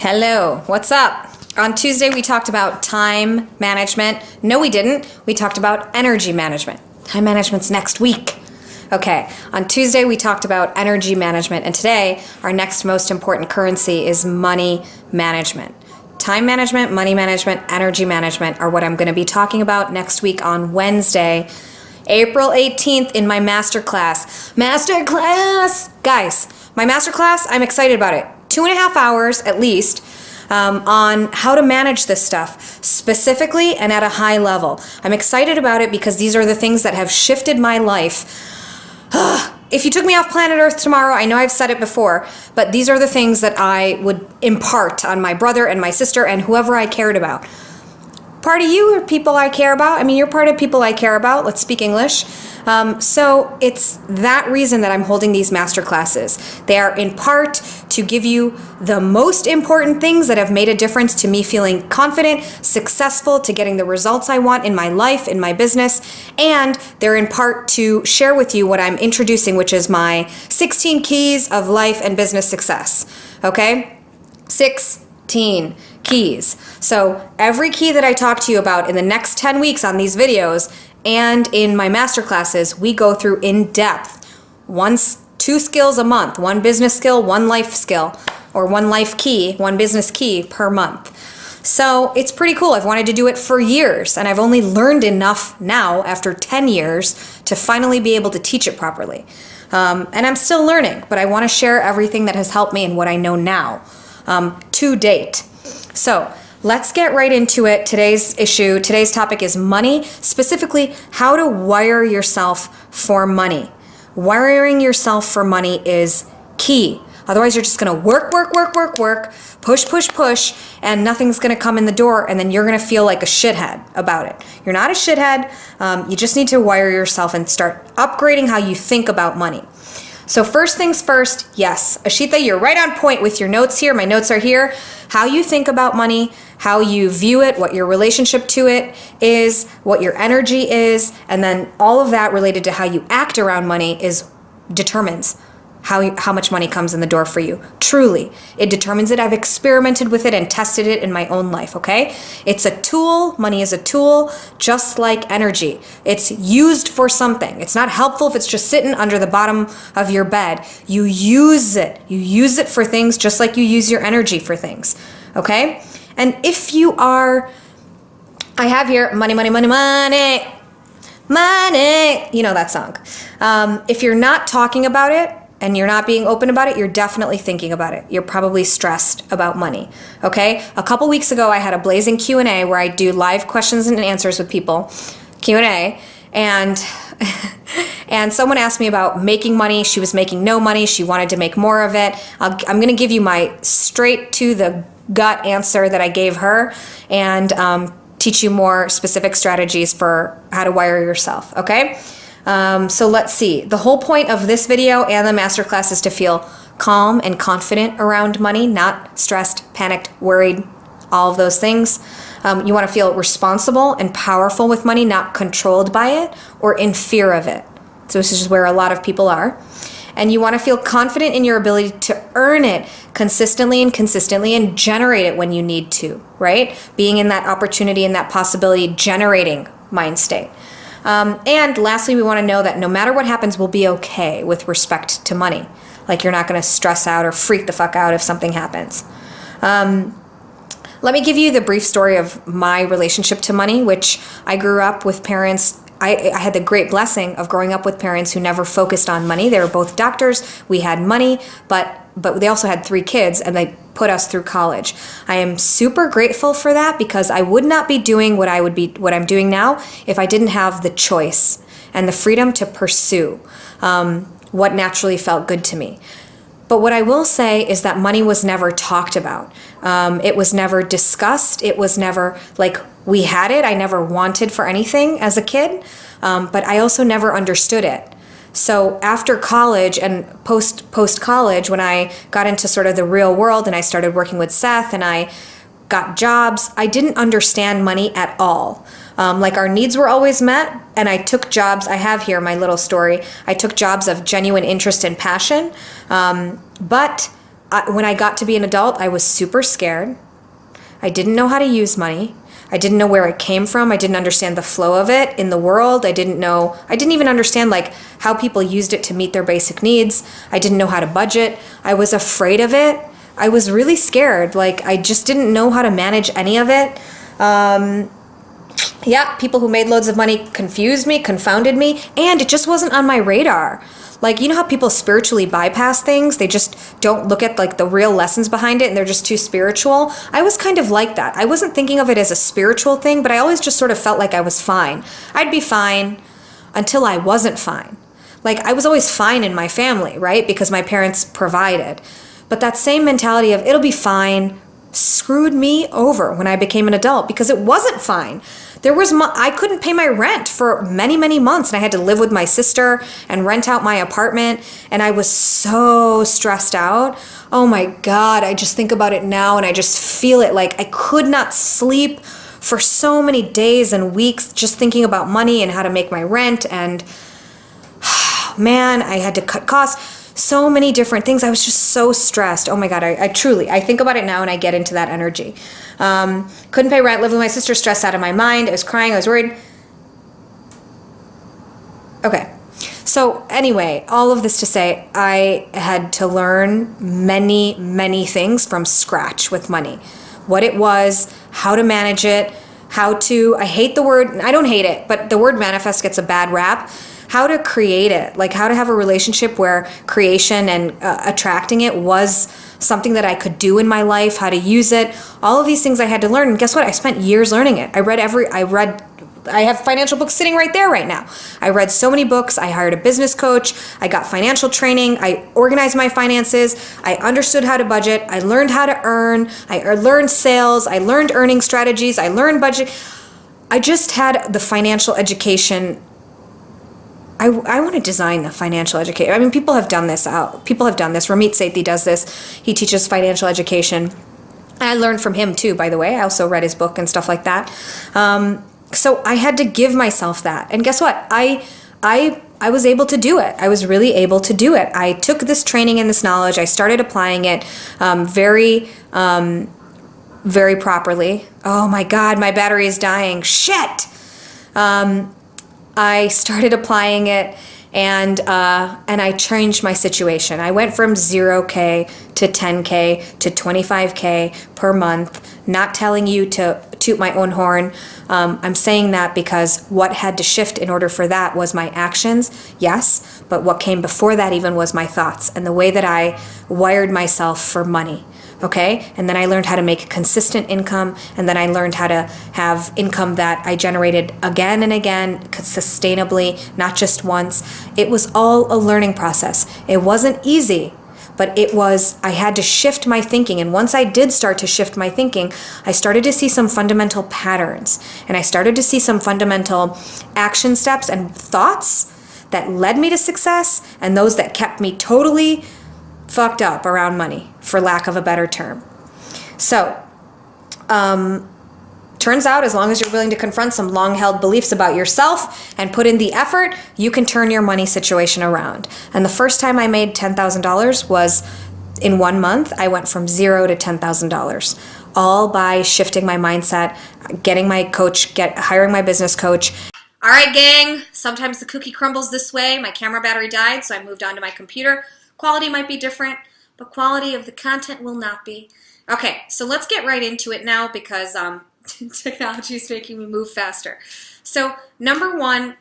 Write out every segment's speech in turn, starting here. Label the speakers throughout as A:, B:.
A: Hello, what's up? On Tuesday, we talked about time management. No, we didn't. We talked about energy management. Time management's next week. Okay, on Tuesday, we talked about energy management, and today, our next most important currency is money management. Time management, money management, energy management are what I'm going to be talking about next week on Wednesday, April 18th in my Masterclass. Masterclass! Guys, my Masterclass, I'm excited about it. 2.5 hours at least on how to manage this stuff specifically and at a high level. I'm excited about it because these are the things that have shifted my life. If you took me off planet Earth tomorrow, I know I've said it before, but these are the things that I would impart on my brother and my sister and whoever I cared about. Part of you are people I care about. I mean, you're part of people I care about. Let's speak English. So it's that reason that I'm holding these masterclasses. They are in part to give you the most important things that have made a difference to me feeling confident, successful, to getting the results I want in my life, in my business. And they're in part to share with you what I'm introducing, which is my 16 keys of life and business success. Okay? 16 keys. So every key that I talk to you about in the next 10 weeks on these videos and in my masterclasses, we go through in depth. 2 skills a month, 1 business skill, 1 life skill, or 1 life key, 1 business key per month. So it's pretty cool. I've wanted to do it for years, and I've only learned enough now after 10 years to finally be able to teach it properly. And I'm still learning, but I want to share everything that has helped me and what I know now to date. So let's get right into it. Today's topic is money, specifically how to wire yourself for money. Wiring yourself for money is key. Otherwise, you're just going to work, push, and nothing's going to come in the door, and then you're going to feel like a shithead about it. You're not a shithead. You just need to wire yourself and start upgrading how you think about money. So first things first, yes, Ishita, you're right on point with your notes here. My notes are here. How you think about money, how you view it, what your relationship to it is, what your energy is, and then all of that related to how you act around money determines how much money comes in the door for you. Truly, it determines it. I've experimented with it and tested it in my own life, okay? It's a tool. Money is a tool, just like energy. It's used for something. It's not helpful if it's just sitting under the bottom of your bed. You use it. You use it for things just like you use your energy for things, okay? And if you are, I have here, money, money, money, money, money. You know that song. If you're not talking about it, and you're not being open about it, you're definitely thinking about it. You're probably stressed about money, okay? A couple weeks ago, I had a blazing Q&A where I do live questions and answers with people, Q&A, and someone asked me about making money. She was making no money. She wanted to make more of it. I'm gonna give you my straight to the gut answer that I gave her and teach you more specific strategies for how to wire yourself, okay? So let's see. The whole point of this video and the masterclass is to feel calm and confident around money, not stressed, panicked, worried, all of those things. You want to feel responsible and powerful with money, not controlled by it or in fear of it. So this is where a lot of people are. And you want to feel confident in your ability to earn it consistently and generate it when you need to, right? Being in that opportunity and that possibility generating mind state. And lastly, we want to know that no matter what happens, we'll be okay with respect to money. Like you're not going to stress out or freak the fuck out if something happens. Let me give you the brief story of my relationship to money, which I grew up with parents. I had the great blessing of growing up with parents who never focused on money. They were both doctors. We had money, but they also had 3 kids, and they put us through college. I am super grateful for that because I would not be doing what I'm doing now if I didn't have the choice and the freedom to pursue what naturally felt good to me. But what I will say is that money was never talked about. It was never discussed. It was never like we had it. I never wanted for anything as a kid, but I also never understood it. So after college and post-college, when I got into sort of the real world and I started working with Seth and I got jobs, I didn't understand money at all. Like our needs were always met, and I took jobs. I have here my little story. I took jobs of genuine interest and passion, but when I got to be an adult, I was super scared. I didn't know how to use money. I didn't know where it came from. I didn't understand the flow of it in the world. I didn't even understand like how people used it to meet their basic needs. I didn't know how to budget. I was afraid of it. I was really scared. Like I just didn't know how to manage any of it. People who made loads of money confused me, confounded me, and it just wasn't on my radar. Like, you know how people spiritually bypass things? They just don't look at like the real lessons behind it and they're just too spiritual. I was kind of like that. I wasn't thinking of it as a spiritual thing, but I always just sort of felt like I was fine. I'd be fine until I wasn't fine. Like I was always fine in my family, right? Because my parents provided. But that same mentality of it'll be fine screwed me over when I became an adult because it wasn't fine. I couldn't pay my rent for many, many months, and I had to live with my sister and rent out my apartment, and I was so stressed out. Oh my God, I just think about it now and I just feel it. Like I could not sleep for so many days and weeks just thinking about money and how to make my rent, and man, I had to cut costs. So many different things. I was just so stressed. Oh my God, I truly, I think about it now and I get into that energy. Couldn't pay rent, lived with my sister, stressed out of my mind. I was crying, I was worried. Okay. So anyway, all of this to say, I had to learn many, many things from scratch with money. What it was, how to manage it, I hate the word, I don't hate it, but the word manifest gets a bad rap. How to create it, like how to have a relationship where creation and attracting it was something that I could do in my life, how to use it, all of these things I had to learn. And guess what? I spent years learning it. I have financial books sitting right there right now. I read so many books. I hired a business coach. I got financial training. I organized my finances. I understood how to budget. I learned how to earn. I learned sales. I learned earning strategies. I learned budget. I just had the financial education. I want to design the financial education. I mean, people have done this. Ramit Sethi does this. He teaches financial education. And I learned from him too, by the way. I also read his book and stuff like that. So I had to give myself that. And guess what? I was able to do it. I was really able to do it. I took this training and this knowledge. I started applying it very properly. Oh my God, my battery is dying. Shit! I started applying it and I changed my situation. I went from 0K to 10K to 25K per month. Not telling you to toot my own horn. I'm saying that because what had to shift in order for that was my actions, yes, but what came before that even was my thoughts and the way that I wired myself for money. Okay, and then I learned how to make consistent income, and then I learned how to have income that I generated again and again, sustainably, not just once. It was all a learning process. It wasn't easy, but I had to shift my thinking. And once I did start to shift my thinking, I started to see some fundamental patterns, and I started to see some fundamental action steps and thoughts that led me to success, and those that kept me totally fucked up around money, for lack of a better term. So, turns out as long as you're willing to confront some long-held beliefs about yourself and put in the effort, you can turn your money situation around. And the first time I made $10,000 was in 1 month. I went from $0 to $10,000, all by shifting my mindset, getting my coach, hiring my business coach. All right, gang, sometimes the cookie crumbles this way. My camera battery died, so I moved on to my computer. Quality might be different, but quality of the content will not be. Okay, so let's get right into it now because technology is making me move faster. So number one,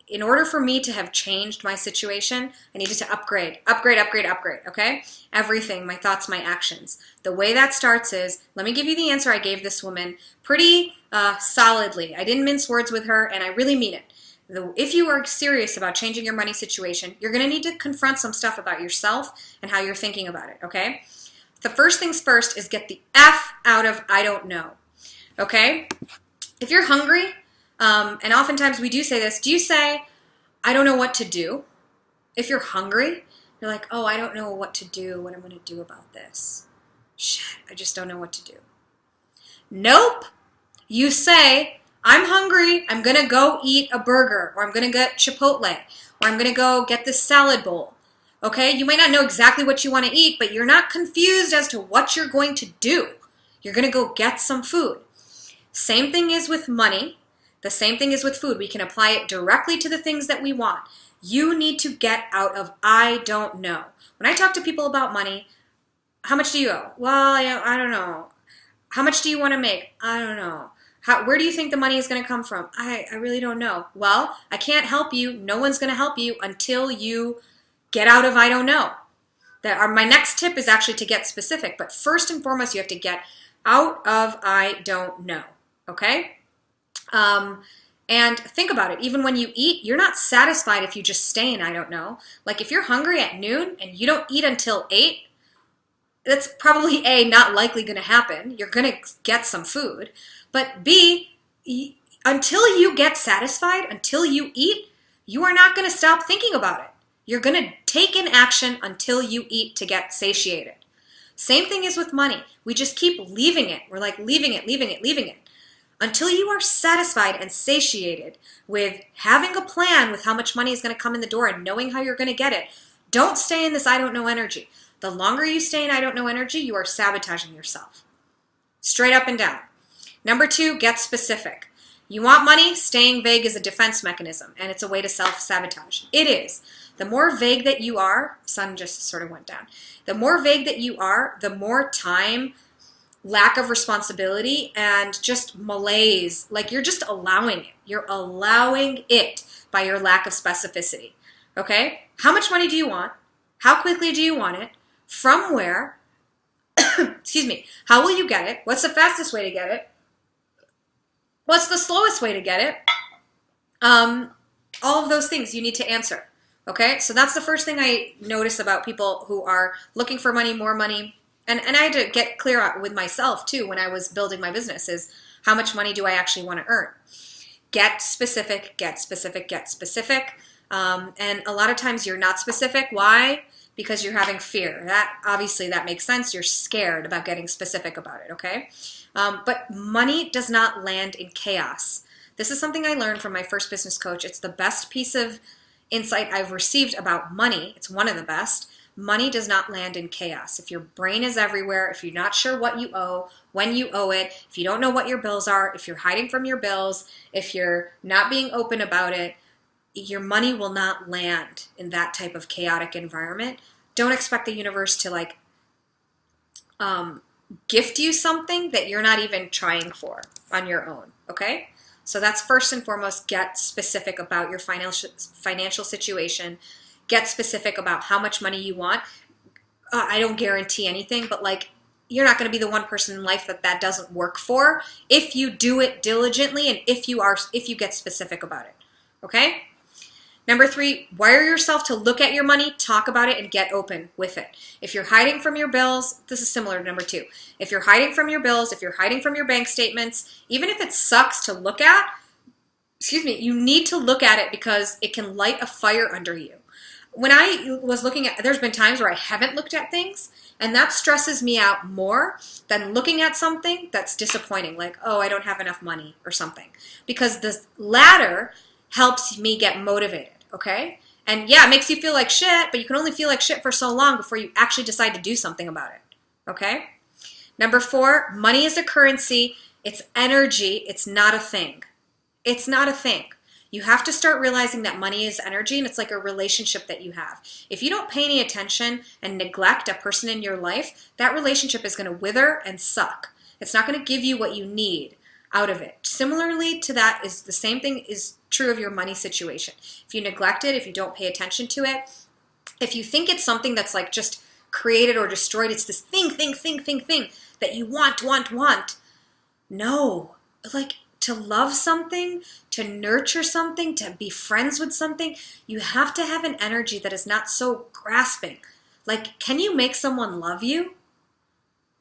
A: in order for me to have changed my situation, I needed to upgrade, okay? Everything, my thoughts, my actions. The way that starts is, let me give you the answer I gave this woman pretty solidly. I didn't mince words with her, and I really mean it. If you are serious about changing your money situation, you're going to need to confront some stuff about yourself and how you're thinking about it, okay? The first things first is get the F out of I don't know, okay? If you're hungry, and oftentimes we do say this, do you say, I don't know what to do? If you're hungry, you're like, oh, I don't know what to do, what I'm going to do about this. Shit, I just don't know what to do. Nope. You say, I'm hungry, I'm going to go eat a burger, or I'm going to get Chipotle, or I'm going to go get this salad bowl. Okay, you might not know exactly what you want to eat, but you're not confused as to what you're going to do. You're going to go get some food. Same thing is with money. The same thing is with food. We can apply it directly to the things that we want. You need to get out of I don't know. When I talk to people about money, how much do you owe? Well, I don't know. How much do you want to make? I don't know. Where do you think the money is going to come from? I really don't know. Well, I can't help you. No one's going to help you until you get out of I don't know. My next tip is actually to get specific. But first and foremost, you have to get out of I don't know. Okay? And think about it. Even when you eat, you're not satisfied if you just stay in I don't know. Like if you're hungry at noon and you don't eat until 8, that's probably A, not likely going to happen. You're going to get some food. But B, until you get satisfied, until you eat, you are not going to stop thinking about it. You're going to take an action until you eat to get satiated. Same thing is with money. We just keep leaving it. We're like leaving it. Until you are satisfied and satiated with having a plan with how much money is going to come in the door and knowing how you're going to get it, don't stay in this I don't know energy. The longer you stay in I don't know energy, you are sabotaging yourself. Straight up and down. Number 2, get specific. You want money? Staying vague is a defense mechanism, and it's a way to self-sabotage. It is. The more vague that you are, sun just sort of went down. The more vague that you are, the more time, lack of responsibility, and just malaise. Like you're just allowing it. You're allowing it by your lack of specificity. Okay? How much money do you want? How quickly do you want it? From where? Excuse me. How will you get it? What's the fastest way to get it? What's the slowest way to get it? All of those things you need to answer. Okay? So that's the first thing I notice about people who are looking for money, more money. And I had to get clear with myself too when I was building my business is how much money do I actually want to earn? Get specific, get specific, get specific. And a lot of times you're not specific. Why? Because you're having fear. Obviously that makes sense. You're scared about getting specific about it, okay? But money does not land in chaos. This is something I learned from my first business coach. It's the best piece of insight I've received about money. It's one of the best. Money does not land in chaos. If your brain is everywhere, if you're not sure what you owe, when you owe it, if you don't know what your bills are, if you're hiding from your bills, if you're not being open about it, your money will not land in that type of chaotic environment. Don't expect the universe to gift you something that you're not even trying for on your own, okay? So that's first and foremost, get specific about your financial situation. Get specific about how much money you want. I don't guarantee anything, but you're not going to be the one person in life that doesn't work for if you do it diligently and if you get specific about it, okay? Number 3, wire yourself to look at your money, talk about it, and get open with it. If you're hiding from your bills, this is similar to number 2. If you're hiding from your bills, if you're hiding from your bank statements, even if it sucks to look at, you need to look at it because it can light a fire under you. When I was looking at, there's been times where I haven't looked at things, and that stresses me out more than looking at something that's disappointing, like, oh, I don't have enough money or something. Because the latter helps me get motivated. Okay? And yeah, it makes you feel like shit, but you can only feel like shit for so long before you actually decide to do something about it. Okay? Number 4, money is a currency. It's energy. It's not a thing. It's not a thing. You have to start realizing that money is energy, and it's like a relationship that you have. If you don't pay any attention and neglect a person in your life, that relationship is going to wither and suck. It's not going to give you what you need out of it. Similarly to that, is the same thing is true of your money situation. If you neglect it, if you don't pay attention to it, if you think it's something that's just created or destroyed, it's this thing that you want. No. To love something, to nurture something, to be friends with something, you have to have an energy that is not so grasping. Can you make someone love you?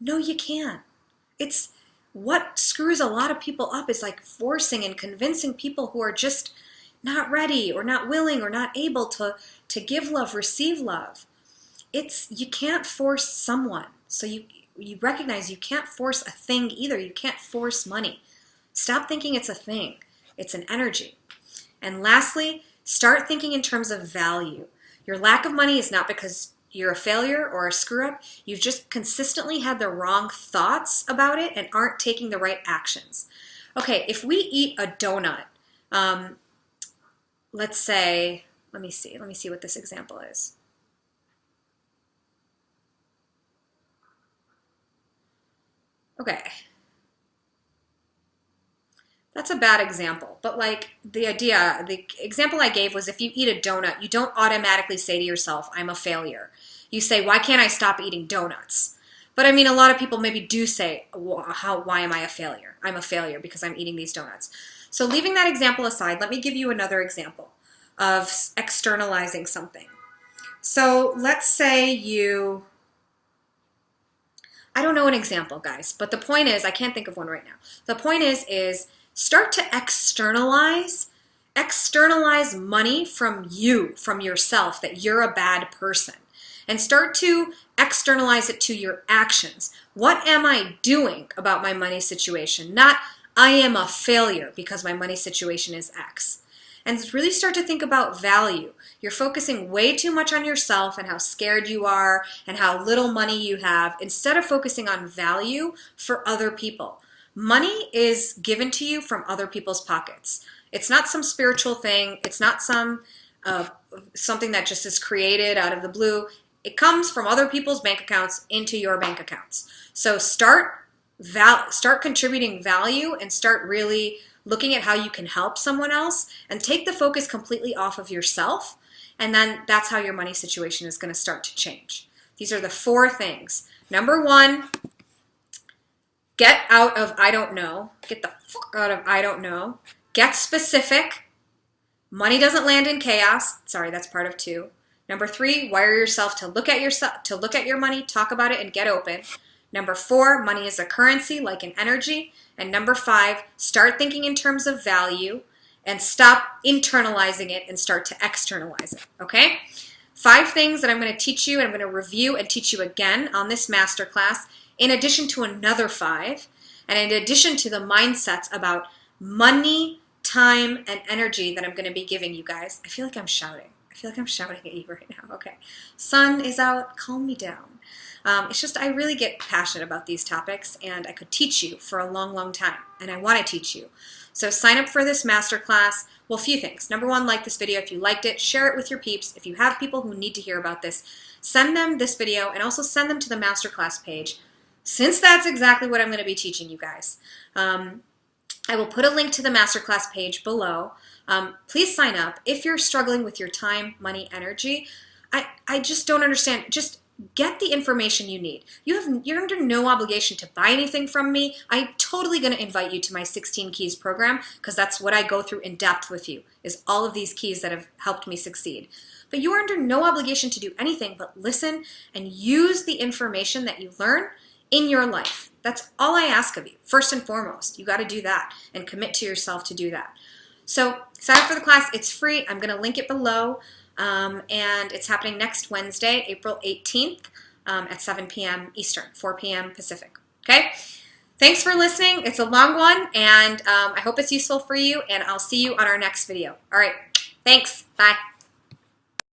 A: No, you can't. It's what screws a lot of people up is forcing and convincing people who are just not ready or not willing or not able to give love, receive love. You can't force someone. So you recognize you can't force a thing either. You can't force money. Stop thinking it's a thing. It's an energy. And lastly, start thinking in terms of value. Your lack of money is not because you're a failure or a screw up. You've just consistently had the wrong thoughts about it and aren't taking the right actions. Okay, if we eat a donut, let's say, let me see what this example is. Okay. That's a bad example, but like the example I gave was if you eat a donut, you don't automatically say to yourself, I'm a failure. You say, why can't I stop eating donuts? But I mean, a lot of people maybe do say, why am I a failure? I'm a failure because I'm eating these donuts. So leaving that example aside, let me give you another example of externalizing something. So let's say I don't know an example, guys, but the point is, I can't think of one right now. The point is start to externalize money from you, from yourself, that you're a bad person. And start to externalize it to your actions. What am I doing about my money situation? Not, I am a failure because my money situation is X. And really start to think about value. You're focusing way too much on yourself and how scared you are and how little money you have instead of focusing on value for other people. Money is given to you from other people's pockets. It's not some spiritual thing. It's not something that just is created out of the blue. It comes from other people's bank accounts into your bank accounts. So start contributing value and start really looking at how you can help someone else and take the focus completely off of yourself. And then that's how your money situation is going to start to change. These are the 4 things. Number 1, get out of I don't know. Get the fuck out of I don't know. Get specific. Money doesn't land in chaos. Sorry, that's part of 2. Number 3, wire yourself to look at your money, talk about it, and get open. Number 4, money is a currency like an energy. And number 5, start thinking in terms of value and stop internalizing it and start to externalize it, okay? 5 things that I'm going to teach you and I'm going to review and teach you again on this masterclass, in addition to another 5, and in addition to the mindsets about money, time, and energy that I'm going to be giving you guys. I feel like I'm shouting. I feel like I'm shouting at you right now. Okay. Sun is out. Calm me down. It's just I really get passionate about these topics, and I could teach you for a long, long time, and I want to teach you. So sign up for this masterclass. Well, a few things. Number 1, like this video if you liked it. Share it with your peeps. If you have people who need to hear about this, send them this video and also send them to the masterclass page, since that's exactly what I'm going to be teaching you guys. I will put a link to the masterclass page below. Please sign up. If you're struggling with your time, money, energy, I just don't understand. Just get the information you need. You're under no obligation to buy anything from me. I'm totally going to invite you to my 16 Keys program because that's what I go through in depth with you, is all of these keys that have helped me succeed. But you are under no obligation to do anything but listen and use the information that you learn in your life. That's all I ask of you. First and foremost, you got to do that and commit to yourself to do that. So sign up for the class. It's free. I'm going to link it below. And it's happening next Wednesday, April 18th at 7 p.m. Eastern, 4 p.m. Pacific. Okay? Thanks for listening. It's a long one, and I hope it's useful for you, and I'll see you on our next video. All right. Thanks. Bye.